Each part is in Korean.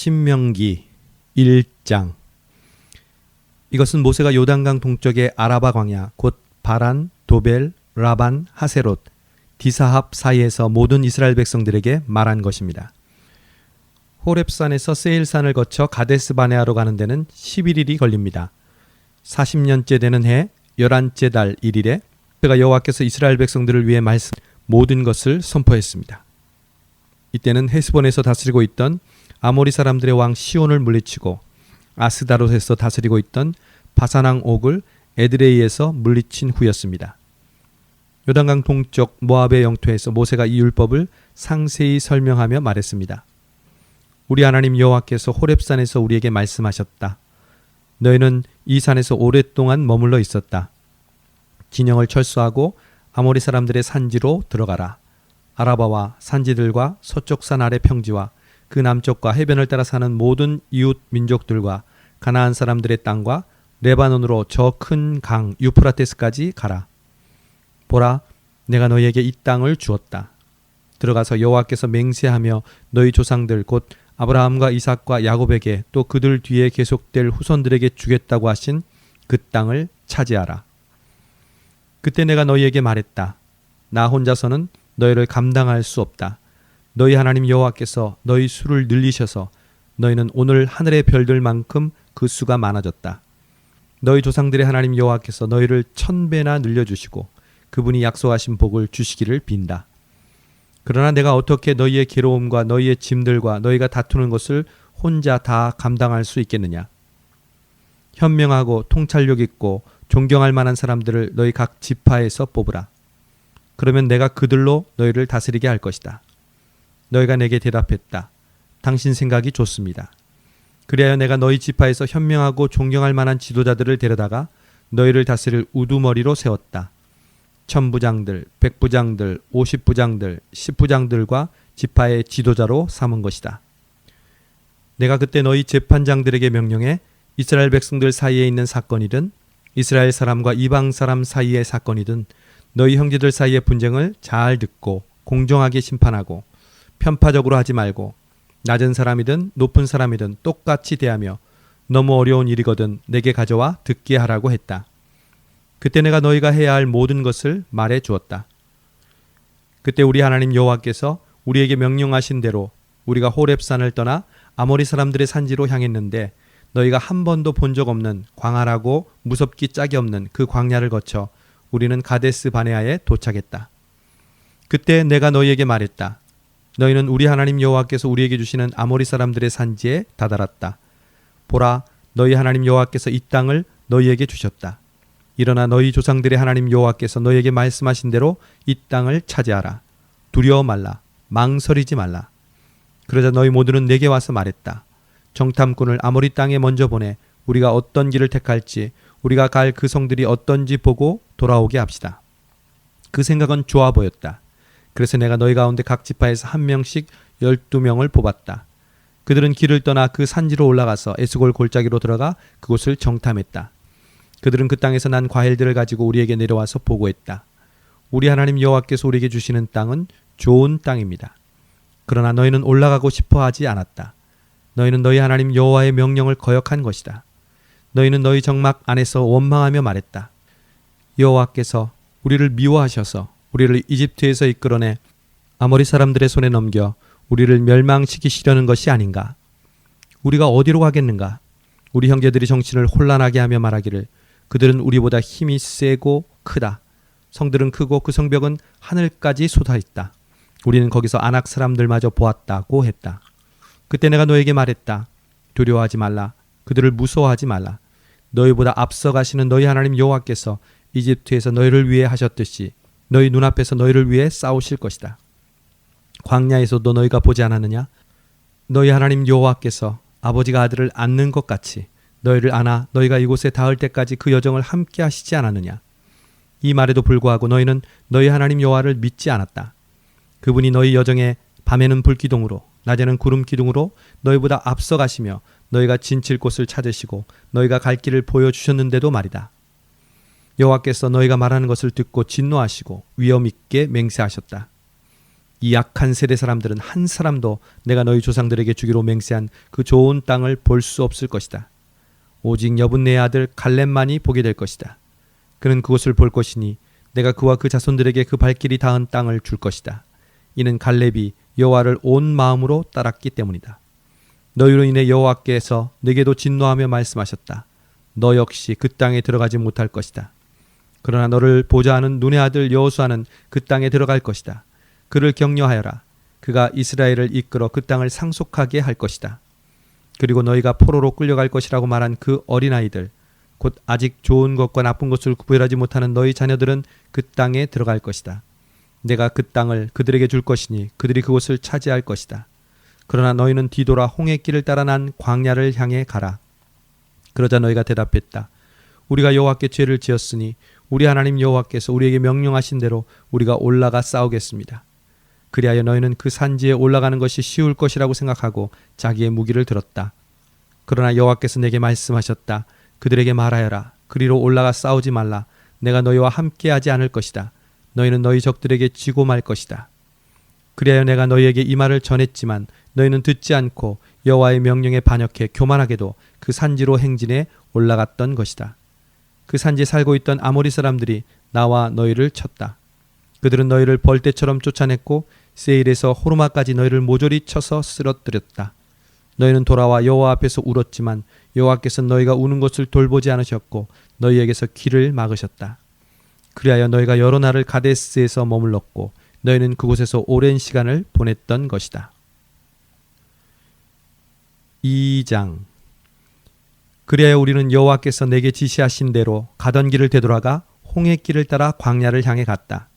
신명기 1장. 이것은 모세가 요단강 동쪽의 아라바 광야 곧 바란, 도벨, 라반, 하세롯, 디사합 사이에서 모든 이스라엘 백성들에게 말한 것입니다. 호렙산에서 세일산을 거쳐 가데스 바네아로 가는 데는 11일이 걸립니다. 40년째 되는 해 11째 달 1일에 그가 여호와께서 이스라엘 백성들을 위해 말씀 모든 것을 선포했습니다. 이때는 헤스본에서 다스리고 있던 아모리 사람들의 왕 시온을 물리치고 아스다롯에서 다스리고 있던 바산왕 옥을 에드레이에서 물리친 후였습니다. 요단강 동쪽 모압의 영토에서 모세가 이 율법을 상세히 설명하며 말했습니다. 우리 하나님 여호와께서 호렙산에서 우리에게 말씀하셨다. 너희는 이 산에서 오랫동안 머물러 있었다. 진영을 철수하고 아모리 사람들의 산지로 들어가라. 아라바와 산지들과 서쪽 산 아래 평지와 그 남쪽과 해변을 따라 사는 모든 이웃 민족들과 가나안 사람들의 땅과 레바논으로 저 큰 강 유프라테스까지 가라. 보라, 내가 너희에게 이 땅을 주었다. 들어가서 여호와께서 맹세하며 너희 조상들 곧 아브라함과 이삭과 야곱에게 또 그들 뒤에 계속될 후손들에게 주겠다고 하신 그 땅을 차지하라. 그때 내가 너희에게 말했다. 나 혼자서는 너희를 감당할 수 없다. 너희 하나님 여호와께서 너희 수를 늘리셔서 너희는 오늘 하늘의 별들만큼 그 수가 많아졌다. 너희 조상들의 하나님 여호와께서 너희를 1000배나 늘려주시고 그분이 약속하신 복을 주시기를 빈다. 그러나 내가 어떻게 너희의 괴로움과 너희의 짐들과 너희가 다투는 것을 혼자 다 감당할 수 있겠느냐? 현명하고 통찰력 있고 존경할 만한 사람들을 너희 각 지파에서 뽑으라. 그러면 내가 그들로 너희를 다스리게 할 것이다. 너희가 내게 대답했다. 당신 생각이 좋습니다. 그리하여 내가 너희 지파에서 현명하고 존경할 만한 지도자들을 데려다가 너희를 다스릴 우두머리로 세웠다. 1000부장들, 100부장들, 50부장들, 10부장들과 지파의 지도자로 삼은 것이다. 내가 그때 너희 재판장들에게 명령해 이스라엘 백성들 사이에 있는 사건이든 이스라엘 사람과 이방 사람 사이의 사건이든 너희 형제들 사이의 분쟁을 잘 듣고 공정하게 심판하고 편파적으로 하지 말고 낮은 사람이든 높은 사람이든 똑같이 대하며 너무 어려운 일이거든 내게 가져와 듣게 하라고 했다. 그때 내가 너희가 해야 할 모든 것을 말해 주었다. 그때 우리 하나님 여호와께서 우리에게 명령하신 대로 우리가 호렙산을 떠나 아모리 사람들의 산지로 향했는데 너희가 한 번도 본 적 없는 광활하고 무섭기 짝이 없는 그 광야를 거쳐 우리는 가데스 바네아에 도착했다. 그때 내가 너희에게 말했다. 너희는 우리 하나님 여호와께서 우리에게 주시는 아모리 사람들의 산지에 다다랐다. 보라, 너희 하나님 여호와께서 이 땅을 너희에게 주셨다. 일어나 너희 조상들의 하나님 여호와께서 너희에게 말씀하신 대로 이 땅을 차지하라. 두려워 말라. 망설이지 말라. 그러자 너희 모두는 내게 와서 말했다. 정탐꾼을 아모리 땅에 먼저 보내 우리가 어떤 길을 택할지 우리가 갈 그 성들이 어떤지 보고 돌아오게 합시다. 그 생각은 좋아 보였다. 그래서 내가 너희 가운데 각 지파에서 한 명씩 12명을 뽑았다. 그들은 길을 떠나 그 산지로 올라가서 에스골 골짜기로 들어가 그곳을 정탐했다. 그들은 그 땅에서 난 과일들을 가지고 우리에게 내려와서 보고했다. 우리 하나님 여호와께서 우리에게 주시는 땅은 좋은 땅입니다. 그러나 너희는 올라가고 싶어 하지 않았다. 너희는 너희 하나님 여호와의 명령을 거역한 것이다. 너희는 너희 정막 안에서 원망하며 말했다. 여호와께서 우리를 미워하셔서 우리를 이집트에서 이끌어내 아모리 사람들의 손에 넘겨 우리를 멸망시키시려는 것이 아닌가? 우리가 어디로 가겠는가? 우리 형제들이 정신을 혼란하게 하며 말하기를 그들은 우리보다 힘이 세고 크다. 성들은 크고 그 성벽은 하늘까지 솟아있다. 우리는 거기서 아낙 사람들마저 보았다고 했다. 그때 내가 너에게 말했다. 두려워하지 말라. 그들을 무서워하지 말라. 너희보다 앞서가시는 너희 하나님 여호와께서 이집트에서 너희를 위해 하셨듯이 너희 눈앞에서 너희를 위해 싸우실 것이다. 광야에서도 너희가 보지 않았느냐? 너희 하나님 여호와께서 아버지가 아들을 안는 것 같이 너희를 안아 너희가 이곳에 닿을 때까지 그 여정을 함께 하시지 않았느냐? 이 말에도 불구하고 너희는 너희 하나님 여호와를 믿지 않았다. 그분이 너희 여정에 밤에는 불기둥으로 낮에는 구름기둥으로 너희보다 앞서가시며 너희가 진칠 곳을 찾으시고 너희가 갈 길을 보여주셨는데도 말이다. 여호와께서 너희가 말하는 것을 듣고 진노하시고 위엄 있게 맹세하셨다. 이 약한 세대 사람들은 한 사람도 내가 너희 조상들에게 주기로 맹세한 그 좋은 땅을 볼 수 없을 것이다. 오직 여분네의 아들 갈렙만이 보게 될 것이다. 그는 그곳을 볼 것이니 내가 그와 그 자손들에게 그 발길이 닿은 땅을 줄 것이다. 이는 갈렙이 여호와를 온 마음으로 따랐기 때문이다. 너희로 인해 여호와께서 내게도 진노하며 말씀하셨다. 너 역시 그 땅에 들어가지 못할 것이다. 그러나 너를 보자 하는 눈의 아들 여호수아는 그 땅에 들어갈 것이다. 그를 격려하여라. 그가 이스라엘을 이끌어 그 땅을 상속하게 할 것이다. 그리고 너희가 포로로 끌려갈 것이라고 말한 그 어린아이들, 곧 아직 좋은 것과 나쁜 것을 구별하지 못하는 너희 자녀들은 그 땅에 들어갈 것이다. 내가 그 땅을 그들에게 줄 것이니 그들이 그곳을 차지할 것이다. 그러나 너희는 뒤돌아 홍해 길을 따라 난 광야를 향해 가라. 그러자 너희가 대답했다. 우리가 여호와께 죄를 지었으니 우리 하나님 여호와께서 우리에게 명령하신 대로 우리가 올라가 싸우겠습니다. 그리하여 너희는 그 산지에 올라가는 것이 쉬울 것이라고 생각하고 자기의 무기를 들었다. 그러나 여호와께서 내게 말씀하셨다. 그들에게 말하여라. 그리로 올라가 싸우지 말라. 내가 너희와 함께하지 않을 것이다. 너희는 너희 적들에게 지고 말 것이다. 그리하여 내가 너희에게 이 말을 전했지만 너희는 듣지 않고 여호와의 명령에 반역해 교만하게도 그 산지로 행진해 올라갔던 것이다. 그 산지에 살고 있던 아모리 사람들이 나와 너희를 쳤다. 그들은 너희를 벌떼처럼 쫓아냈고 세일에서 호르마까지 너희를 모조리 쳐서 쓰러뜨렸다. 너희는 돌아와 여호와 앞에서 울었지만 여호와께서 너희가 우는 것을 돌보지 않으셨고 너희에게서 귀를 막으셨다. 그리하여 너희가 여러 날을 가데스에서 머물렀고 너희는 그곳에서 오랜 시간을 보냈던 것이다. 2장. 그리하여 우리는 여호와께서 내게 지시하신 대로 가던 길을 되돌아가 홍해길을 따라 광야를 향해 갔다.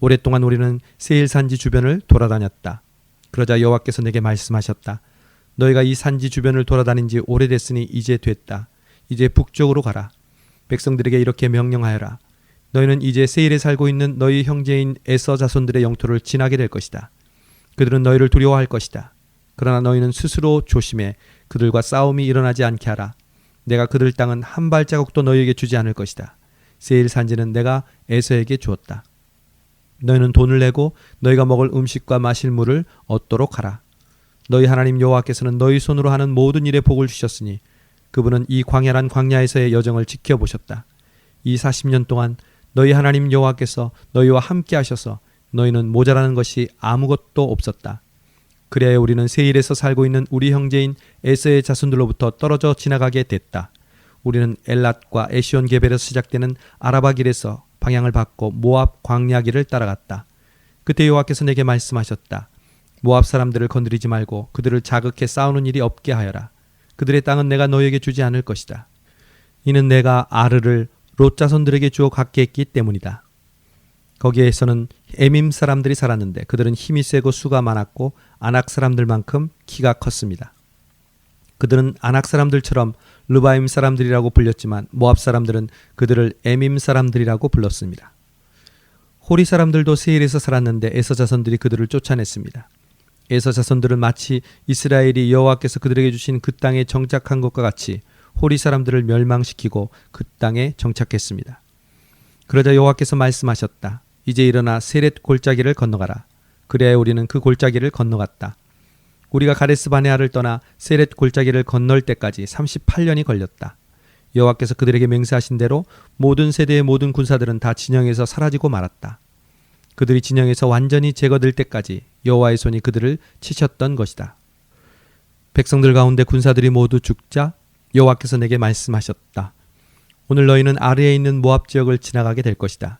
오랫동안 우리는 세일 산지 주변을 돌아다녔다. 그러자 여호와께서 내게 말씀하셨다. 너희가 이 산지 주변을 돌아다닌 지 오래됐으니 이제 됐다. 이제 북쪽으로 가라. 백성들에게 이렇게 명령하여라. 너희는 이제 세일에 살고 있는 너희 형제인 에서 자손들의 영토를 지나게 될 것이다. 그들은 너희를 두려워할 것이다. 그러나 너희는 스스로 조심해 그들과 싸움이 일어나지 않게 하라. 내가 그들 땅은 한 발자국도 너희에게 주지 않을 것이다. 세일 산지는 내가 에서에게 주었다. 너희는 돈을 내고 너희가 먹을 음식과 마실 물을 얻도록 하라. 너희 하나님 여호와께서는 너희 손으로 하는 모든 일에 복을 주셨으니 그분은 이 광야란 광야에서의 여정을 지켜보셨다. 이 40년 동안 너희 하나님 여호와께서 너희와 함께 하셔서 너희는 모자라는 것이 아무것도 없었다. 그래야 우리는 세일에서 살고 있는 우리 형제인 에서의 자손들로부터 떨어져 지나가게 됐다. 우리는 엘랏과 에시온 게벨에서 시작되는 아라바 길에서 방향을 바꿔 모압 광야 길을 따라갔다. 그때 여호와께서 내게 말씀하셨다. 모압 사람들을 건드리지 말고 그들을 자극해 싸우는 일이 없게 하여라. 그들의 땅은 내가 너희에게 주지 않을 것이다. 이는 내가 아르를 롯 자손들에게 주어 갖게 했기 때문이다. 거기에서는 에밈 사람들이 살았는데 그들은 힘이 세고 수가 많았고 아낙 사람들만큼 키가 컸습니다. 그들은 아낙 사람들처럼 르바임 사람들이라고 불렸지만 모압 사람들은 그들을 에밈 사람들이라고 불렀습니다. 호리 사람들도 세일에서 살았는데 에서 자손들이 그들을 쫓아냈습니다. 에서 자손들은 마치 이스라엘이 여호와께서 그들에게 주신 그 땅에 정착한 것과 같이 호리 사람들을 멸망시키고 그 땅에 정착했습니다. 그러자 여호와께서 말씀하셨다. 이제 일어나 세렛 골짜기를 건너가라. 그래야 우리는 그 골짜기를 건너갔다. 우리가 가데스 바네아를 떠나 세렛 골짜기를 건널 때까지 38년이 걸렸다. 여호와께서 그들에게 맹세하신 대로 모든 세대의 모든 군사들은 다 진영에서 사라지고 말았다. 그들이 진영에서 완전히 제거될 때까지 여호와의 손이 그들을 치셨던 것이다. 백성들 가운데 군사들이 모두 죽자 여호와께서 내게 말씀하셨다. 오늘 너희는 아래에 있는 모압 지역을 지나가게 될 것이다.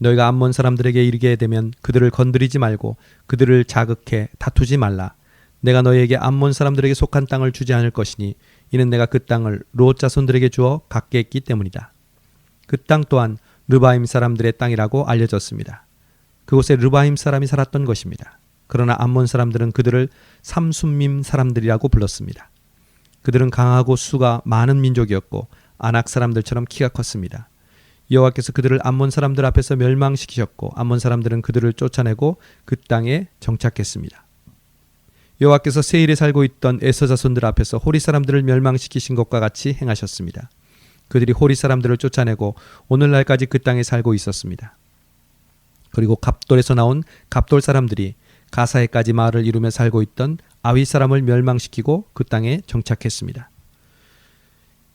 너희가 암몬 사람들에게 이르게 되면 그들을 건드리지 말고 그들을 자극해 다투지 말라. 내가 너희에게 암몬 사람들에게 속한 땅을 주지 않을 것이니 이는 내가 그 땅을 롯 자손들에게 주어 갖게 했기 때문이다. 그 땅 또한 르바임 사람들의 땅이라고 알려졌습니다. 그곳에 르바임 사람이 살았던 것입니다. 그러나 암몬 사람들은 그들을 삼순밈 사람들이라고 불렀습니다. 그들은 강하고 수가 많은 민족이었고 아낙 사람들처럼 키가 컸습니다. 여호와께서 그들을 암몬 사람들 앞에서 멸망시키셨고 암몬 사람들은 그들을 쫓아내고 그 땅에 정착했습니다. 여호와께서 세일에 살고 있던 에서 자손들 앞에서 호리 사람들을 멸망시키신 것과 같이 행하셨습니다. 그들이 호리 사람들을 쫓아내고 오늘날까지 그 땅에 살고 있었습니다. 그리고 갑돌에서 나온 갑돌 사람들이 가사에까지 마을을 이루며 살고 있던 아위 사람을 멸망시키고 그 땅에 정착했습니다.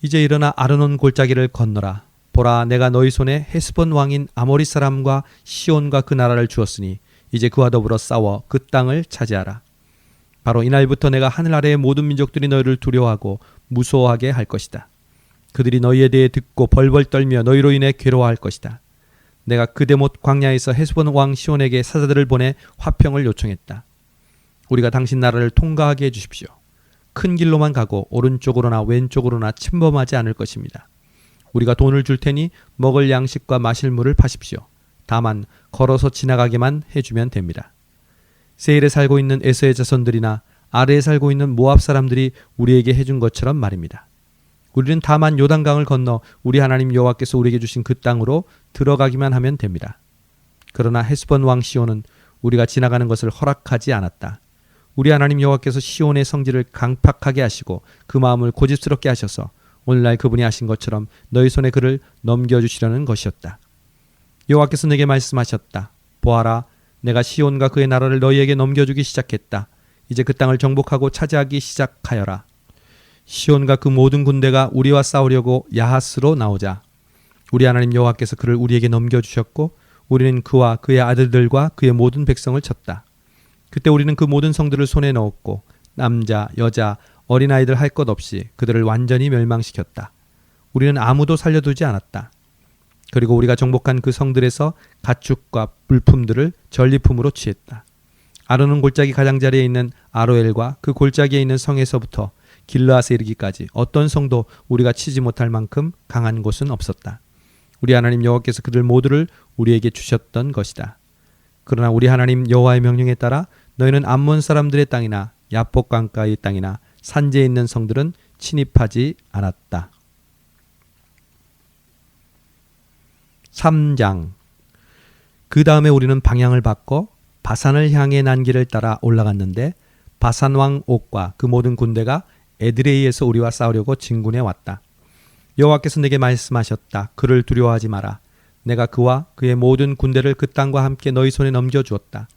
이제 일어나 아르논 골짜기를 건너라. 보라, 내가 너희 손에 헤스본 왕인 아모리 사람과 시온과 그 나라를 주었으니 이제 그와 더불어 싸워 그 땅을 차지하라. 바로 이날부터 내가 하늘 아래의 모든 민족들이 너희를 두려워하고 무서워하게 할 것이다. 그들이 너희에 대해 듣고 벌벌 떨며 너희로 인해 괴로워할 것이다. 내가 그대못 광야에서 헤스본 왕 시온에게 사자들을 보내 화평을 요청했다. 우리가 당신 나라를 통과하게 해주십시오. 큰 길로만 가고 오른쪽으로나 왼쪽으로나 침범하지 않을 것입니다. 우리가 돈을 줄 테니 먹을 양식과 마실 물을 파십시오. 다만 걸어서 지나가게만 해주면 됩니다. 세일에 살고 있는 에서의 자손들이나 아래에 살고 있는 모압 사람들이 우리에게 해준 것처럼 말입니다. 우리는 다만 요단강을 건너 우리 하나님 여호와께서 우리에게 주신 그 땅으로 들어가기만 하면 됩니다. 그러나 헤스본 왕 시온은 우리가 지나가는 것을 허락하지 않았다. 우리 하나님 여호와께서 시온의 성질을 강팍하게 하시고 그 마음을 고집스럽게 하셔서 오늘날 그분이 하신 것처럼 너희 손에 그를 넘겨주시려는 것이었다. 여호와께서 내게 말씀하셨다. 보아라, 내가 시온과 그의 나라를 너희에게 넘겨주기 시작했다. 이제 그 땅을 정복하고 차지하기 시작하여라. 시온과 그 모든 군대가 우리와 싸우려고 야하스로 나오자 우리 하나님 여호와께서 그를 우리에게 넘겨주셨고 우리는 그와 그의 아들들과 그의 모든 백성을 쳤다. 그때 우리는 그 모든 성들을 손에 넣었고 남자, 여자, 어린아이들 할 것 없이 그들을 완전히 멸망시켰다. 우리는 아무도 살려두지 않았다. 그리고 우리가 정복한 그 성들에서 가축과 물품들을 전리품으로 취했다. 아르논 골짜기 가장자리에 있는 아로엘과 그 골짜기에 있는 성에서부터 길르앗에 이르기까지 어떤 성도 우리가 치지 못할 만큼 강한 곳은 없었다. 우리 하나님 여호와께서 그들 모두를 우리에게 주셨던 것이다. 그러나 우리 하나님 여호와의 명령에 따라 너희는 암몬 사람들의 땅이나 야복 강가의 땅이나 산지에 있는 성들은 침입하지 않았다. 3장. 그 다음에 우리는 방향을 바꿔 바산을 향해 난 길을 따라 올라갔는데 바산 왕 옥과 그 모든 군대가 에드레이에서 우리와 싸우려고 진군해 왔다. 여호와께서 내게 말씀하셨다. 그를 두려워하지 마라. 내가 그와 그의 모든 군대를 그 땅과 함께 너희 손에 넘겨주었다.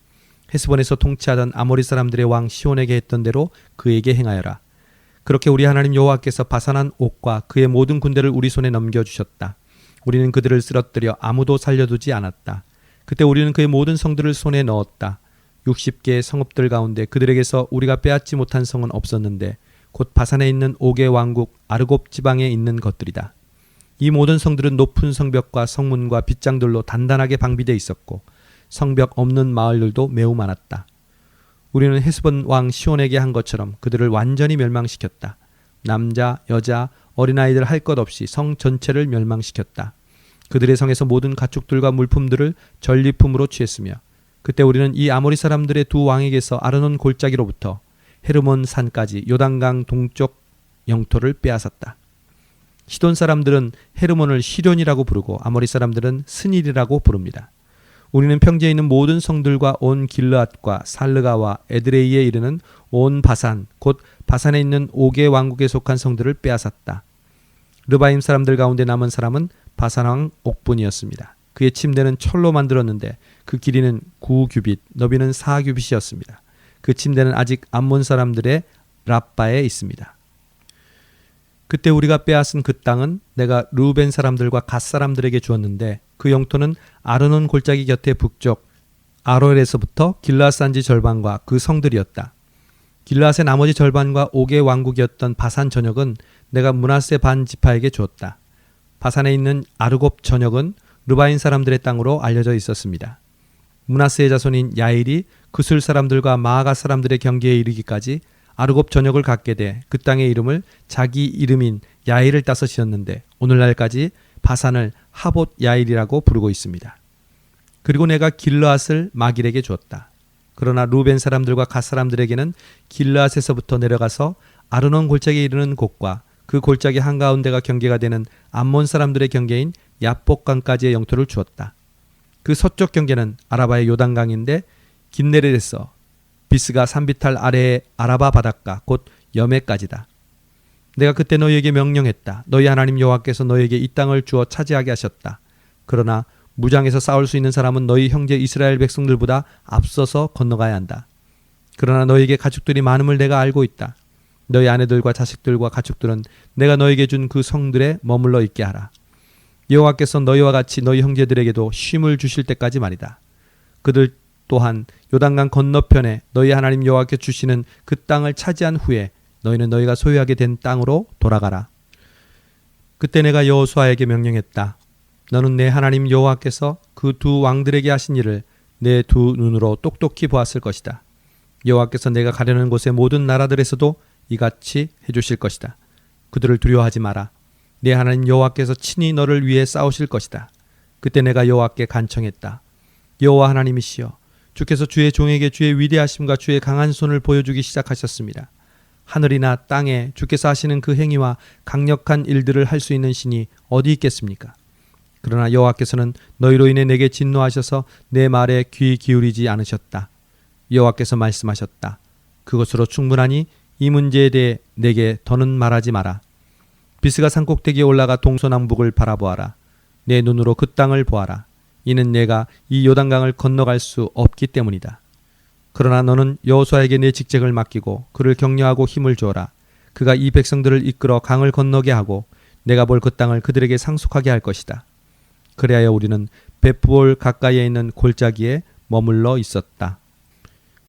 헤스본에서 통치하던 아모리 사람들의 왕 시온에게 했던 대로 그에게 행하여라. 그렇게 우리 하나님 여호와께서 바산한 옥과 그의 모든 군대를 우리 손에 넘겨주셨다. 우리는 그들을 쓰러뜨려 아무도 살려두지 않았다. 그때 우리는 그의 모든 성들을 손에 넣었다. 60개의 성읍들 가운데 그들에게서 우리가 빼앗지 못한 성은 없었는데 곧 바산에 있는 옥의 왕국 아르곱 지방에 있는 것들이다. 이 모든 성들은 높은 성벽과 성문과 빗장들로 단단하게 방비되어 있었고 성벽 없는 마을들도 매우 많았다. 우리는 헤스본 왕 시온에게 한 것처럼 그들을 완전히 멸망시켰다. 남자, 여자, 어린아이들 할 것 없이 성 전체를 멸망시켰다. 그들의 성에서 모든 가축들과 물품들을 전리품으로 취했으며 그때 우리는 이 아모리 사람들의 두 왕에게서 아르논 골짜기로부터 헤르몬 산까지 요단강 동쪽 영토를 빼앗았다. 시돈 사람들은 헤르몬을 시련이라고 부르고 아모리 사람들은 스닐이라고 부릅니다. 우리는 평지에 있는 모든 성들과 온 길르앗과 살르가와 에드레이에 이르는 온 바산, 곧 바산에 있는 옥의 왕국에 속한 성들을 빼앗았다. 르바임 사람들 가운데 남은 사람은 바산 왕 옥뿐이었습니다. 그의 침대는 철로 만들었는데 그 길이는 9규빗, 너비는 4규빗이었습니다. 그 침대는 아직 암몬 사람들의 랍바에 있습니다. 그때 우리가 빼앗은 그 땅은 내가 르우벤 사람들과 갓 사람들에게 주었는데 그 영토는 아르논 골짜기 곁에 북쪽 아로엘에서부터 길르앗 산지 절반과 그 성들이었다. 길르앗의 나머지 절반과 옥의 왕국이었던 바산 전역은 내가 므낫세 반 지파에게 주었다. 바산에 있는 아르곱 전역은 르바인 사람들의 땅으로 알려져 있었습니다. 므낫세의 자손인 야일이 그술 사람들과 마아가 사람들의 경계에 이르기까지 아르곱 전역을 갖게 돼 그 땅의 이름을 자기 이름인 야일을 따서 지었는데 오늘날까지 바산을 하봇 야일이라고 부르고 있습니다. 그리고 내가 길르앗을 마길에게 주었다. 그러나 루벤 사람들과 갓 사람들에게는 길르앗에서부터 내려가서 아르논 골짜기에 이르는 곳과 그 골짜기 한가운데가 경계가 되는 암몬 사람들의 경계인 야복강까지의 영토를 주었다. 그 서쪽 경계는 아라바의 요단강인데 긴네렛에서 비스가 산비탈 아래의 아라바 바닷가 곧 여메까지다. 내가 그때 너희에게 명령했다. 너희 하나님 여호와께서 너희에게 이 땅을 주어 차지하게 하셨다. 그러나 무장해서 싸울 수 있는 사람은 너희 형제 이스라엘 백성들보다 앞서서 건너가야 한다. 그러나 너에게 가축들이 많음을 내가 알고 있다. 너희 아내들과 자식들과 가축들은 내가 너에게 준 그 성들에 머물러 있게 하라. 여호와께서 너희와 같이 너희 형제들에게도 쉼을 주실 때까지 말이다. 그들 또한 요단강 건너편에 너희 하나님 여호와께 주시는 그 땅을 차지한 후에 너희는 너희가 소유하게 된 땅으로 돌아가라. 그때 내가 여호수아에게 명령했다. 너는 내 하나님 여호와께서 그 두 왕들에게 하신 일을 내 두 눈으로 똑똑히 보았을 것이다. 여호와께서 내가 가려는 곳의 모든 나라들에서도 이같이 해주실 것이다. 그들을 두려워하지 마라. 내 하나님 여호와께서 친히 너를 위해 싸우실 것이다. 그때 내가 여호와께 간청했다. 여호와 하나님이시여, 주께서 주의 종에게 주의 위대하심과 주의 강한 손을 보여주기 시작하셨습니다. 하늘이나 땅에 주께서 하시는 그 행위와 강력한 일들을 할 수 있는 신이 어디 있겠습니까? 그러나 여호와께서는 너희로 인해 내게 진노하셔서 내 말에 귀 기울이지 않으셨다. 여호와께서 말씀하셨다. 그것으로 충분하니 이 문제에 대해 내게 더는 말하지 마라. 비스가 산꼭대기에 올라가 동서남북을 바라보아라. 내 눈으로 그 땅을 보아라. 이는 내가 이 요단강을 건너갈 수 없기 때문이다. 그러나 너는 여호수아에게 내 직책을 맡기고 그를 격려하고 힘을 주어라. 그가 이 백성들을 이끌어 강을 건너게 하고 내가 볼 그 땅을 그들에게 상속하게 할 것이다. 그리하여 우리는 벳부올 가까이에 있는 골짜기에 머물러 있었다.